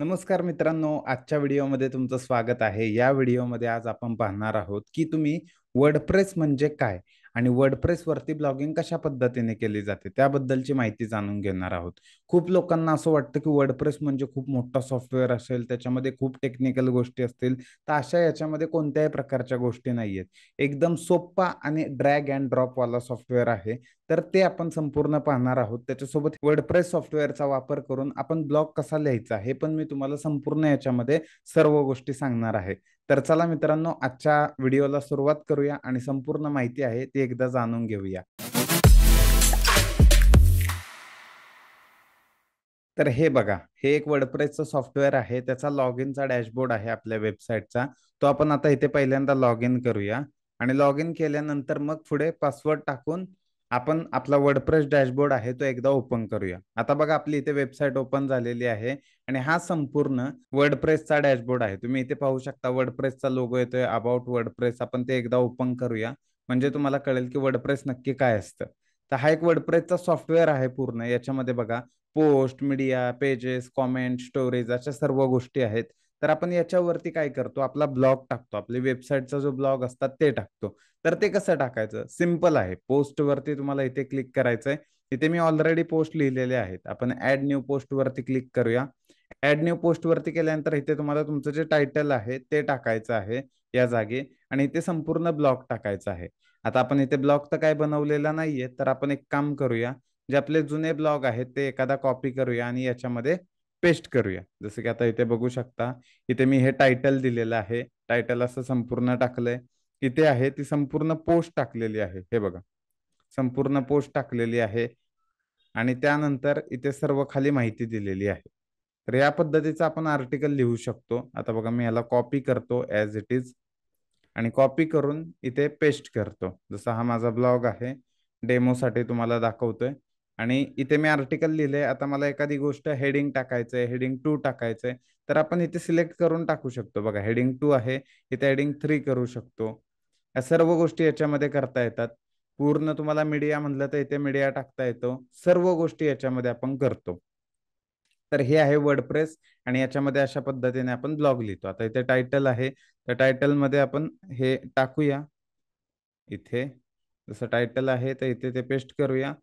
नमस्कार मित्रांनो, आजच्या व्हिडिओमध्ये तुमचं स्वागत आहे. या व्हिडिओमध्ये आज आपण पाहणार आहोत, की तुम्ही वर्डप्रेस म्हणजे काय? आणि वर्डप्रेसवरती ब्लॉगिंग कशा पद्धतीने केली जाते, त्याबद्दलची माहिती जाणून घेणार आहोत. खूप लोकांना असं वाटतं, की वर्डप्रेस म्हणजे खूप मोठा सॉफ्टवेअर असेल, त्याच्यामध्ये खूप टेक्निकल गोष्टी असतील. तर अशा याच्यामध्ये कोणत्याही प्रकारच्या गोष्टी नाहीयेत. एकदम सोप्पा आणि ड्रॅग अँड ड्रॉपवाला सॉफ्टवेअर आहे. तर ते आपण संपूर्ण पाहणार आहोत. त्याच्यासोबत वर्डप्रेस सॉफ्टवेअरचा वापर करून आपण ब्लॉग कसा लिहायचा हे पण मी तुम्हाला संपूर्ण याच्यामध्ये सर्व गोष्टी सांगणार आहे. तर चला मित्रांनो, आजच्या व्हिडिओला सुरुवात करूया आणि संपूर्ण माहिती आहे ती एकदा जाणून घेऊया. तर हे बघा, हे एक वर्डप्रेसचं सॉफ्टवेअर आहे. त्याचा लॉग इनचा डॅशबोर्ड आहे आपल्या वेबसाईटचा. तो आपण आता इथे पहिल्यांदा लॉग इन करूया आणि लॉग इन केल्यानंतर मग पुढे पासवर्ड टाकून आपण आपला वर्डप्रेस डॅशबोर्ड आहे तो एकदा ओपन करूया. आता बघा, आपली इथे वेबसाईट ओपन झालेली आहे आणि हा संपूर्ण वर्डप्रेसचा डॅशबोर्ड आहे. तुम्ही इथे पाहू शकता वर्डप्रेसचा लोगो येतोय, अबाउट वर्डप्रेस. आपण ते एकदा ओपन करूया म्हणजे तुम्हाला कळेल की वर्डप्रेस नक्की काय असतं. तर हा एक वर्डप्रेसचा सॉफ्टवेअर आहे पूर्ण. याच्यामध्ये बघा, post, media, pages, comment, storage अशा सर्व गोष्टी आहेत. तर आपण याच्यावरती काय करतो, आपला ब्लॉग टाकतो. आपली वेबसाईटचा जो ब्लॉग असतात ते टाकतो. तर ते कसं टाकायचं? सिंपल आहे. पोस्टवरती तुम्हाला इथे क्लिक करायचंय. इथे मी ऑलरेडी पोस्ट लिहिलेले आहेत. आपण ॲड न्यू पोस्टवरती क्लिक करूया. ॲड न्यू पोस्टवरती केल्यानंतर इथे तुम्हाला तुमचं जे टायटल आहे ते टाकायचं आहे या जागी आणि इथे संपूर्ण ब्लॉग टाकायचा आहे. आता आपण इथे ब्लॉग तर काय बनवलेला नाहीये, तर आपण एक काम करूया. जे आपले जुने ब्लॉग आहेत ते एखादा कॉपी करूया आणि याच्यामध्ये पेस्ट करूया. जसं की आता इथे बघू शकता, इथे मी हे टायटल दिलेलं आहे. टायटल असं संपूर्ण टाकलंय. इथे आहे ती संपूर्ण पोस्ट टाकलेली आहे. हे बघा, संपूर्ण पोस्ट टाकलेली आहे आणि त्यानंतर इथे सर्व खाली माहिती दिलेली आहे. तर या पद्धतीचं आपण आर्टिकल लिहू शकतो. आता बघा, मी याला कॉपी करतो ॲज इट इज आणि कॉपी करून इथे पेस्ट करतो. जसा हा माझा ब्लॉग आहे, डेमोसाठी तुम्हाला दाखवतोय आणि इथे मी आर्टिकल लिहिलंय. आता मला एखादी गोष्ट हेडिंग टाकायचंय, हेडिंग 2 टाकायचंय, तर आपण इथे सिलेक्ट करून टाकू शकतो. बघा, हेडिंग 2 आहे, इथे हेडिंग 3 करू शकतो. या सर्व गोष्टी याच्यामध्ये करता येतात. पूर्ण तुम्हाला मीडिया म्हटलं तर इथे मीडिया टाकता येतो. सर्व गोष्टी याच्यामध्ये आपण करतो. तर हे आहे वर्डप्रेस आणि याच्यामध्ये अशा पद्धतीने आपण ब्लॉग लिहितो. आता इथे टायटल आहे, तर टायटलमध्ये आपण हे टाकूया. इथे जसं टायटल आहे तर इथे ते पेस्ट करूया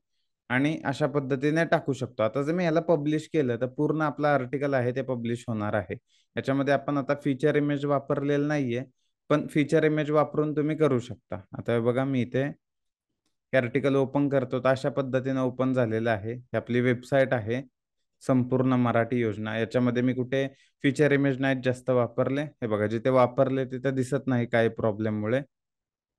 आणि अशा पद्धतीने टाकू शकतो. आता जर मी ह्याला पब्लिश केलं तर पूर्ण आपलं आर्टिकल आहे ते पब्लिश होणार आहे. याच्यामध्ये आपण आता फीचर इमेज वापरलेलं नाहीये, पण फीचर इमेज वापरून तुम्ही करू शकता. आता हे बघा, मी इथे हे आर्टिकल ओपन करतो तर अशा पद्धतीने ओपन झालेलं आहे. ही आपली वेबसाईट आहे, संपूर्ण मराठी योजना. याच्यामध्ये मी कुठे फीचर इमेज नाहीत जास्त वापरले. हे बघा, जिथे वापरले तिथे दिसत नाही काही प्रॉब्लेममुळे.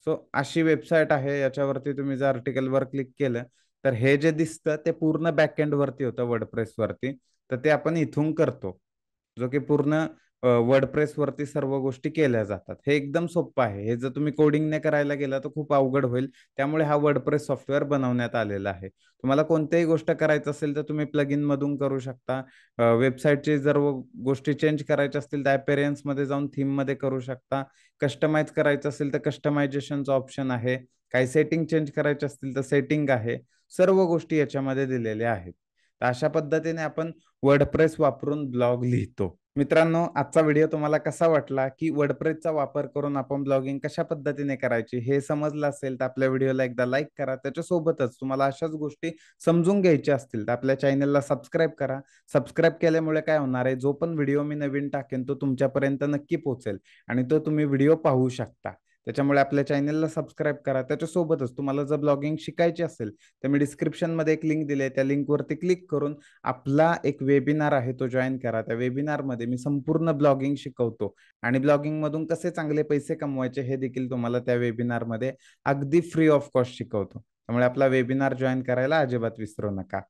सो अशी वेबसाईट आहे. याच्यावरती तुम्ही जर आर्टिकलवर क्लिक केलं, तर हे जे दिसतं ते पूर्ण बॅकएंडवरती होतं वर्डप्रेसवरती. तर ते आपण इथून करतो. जो की पूर्ण वर्डप्रेसवरती सर्व गोष्टी केल्या जातात. हे एकदम सोप्पं आहे. हे जर तुम्ही कोडिंगने करायला गेला तर खूप अवघड होईल. त्यामुळे हा वर्डप्रेस सॉफ्टवेअर बनवण्यात आलेला आहे. तुम्हाला कोणत्याही गोष्ट करायचं असेल तर तुम्ही प्लगइनमधून करू शकता. वेबसाईटची जर गोष्टी चेंज करायच्या असतील तर अपीअरन्समध्ये जाऊन थीममध्ये करू शकता. कस्टमाइज करायचं असेल तर कस्टमायझेशनचा ऑप्शन आहे. काही सेटिंग चेंज करायचे असतील तर सेटिंग आहे. सर्व गोष्टी याच्यामध्ये दिलेल्या आहेत. तर अशा पद्धतीने आपण वर्डप्रेस वापरून ब्लॉग लिहितो. मित्रांनो, आजचा व्हिडिओ तुम्हाला कसा वाटला, की वर्डप्रेसचा वापर करून आपण ब्लॉगिंग कशा पद्धतीने करायची हे समजलं असेल तर आपल्या व्हिडिओला एकदा लाईक करा. त्याच्यासोबतच तुम्हाला अशाच गोष्टी समजून घ्यायच्या असतील तर आपल्या चॅनलला सबस्क्राईब करा. सबस्क्राईब केल्यामुळे काय होणार आहे, जो पण व्हिडिओ मी नवीन टाकेन तो तुमच्यापर्यंत नक्की पोहोचेल आणि तो तुम्ही व्हिडिओ पाहू शकता. त्याच्यामुळे आपल्या चॅनलला सबस्क्राईब करा. त्याच्यासोबतच तुम्हाला जर ब्लॉगिंग शिकायची असेल तर मी डिस्क्रिप्शनमध्ये एक लिंक दिली आहे. त्या लिंकवरती क्लिक करून आपला एक वेबिनार आहे तो जॉइन करा. त्या वेबिनारमध्ये मी संपूर्ण ब्लॉगिंग शिकवतो आणि ब्लॉगिंगमधून कसे चांगले पैसे कमवायचे हे देखील तुम्हाला त्या वेबिनारमध्ये अगदी फ्री ऑफ कॉस्ट शिकवतो. त्यामुळे आपला वेबिनार जॉइन करायला अजिबात विसरू नका.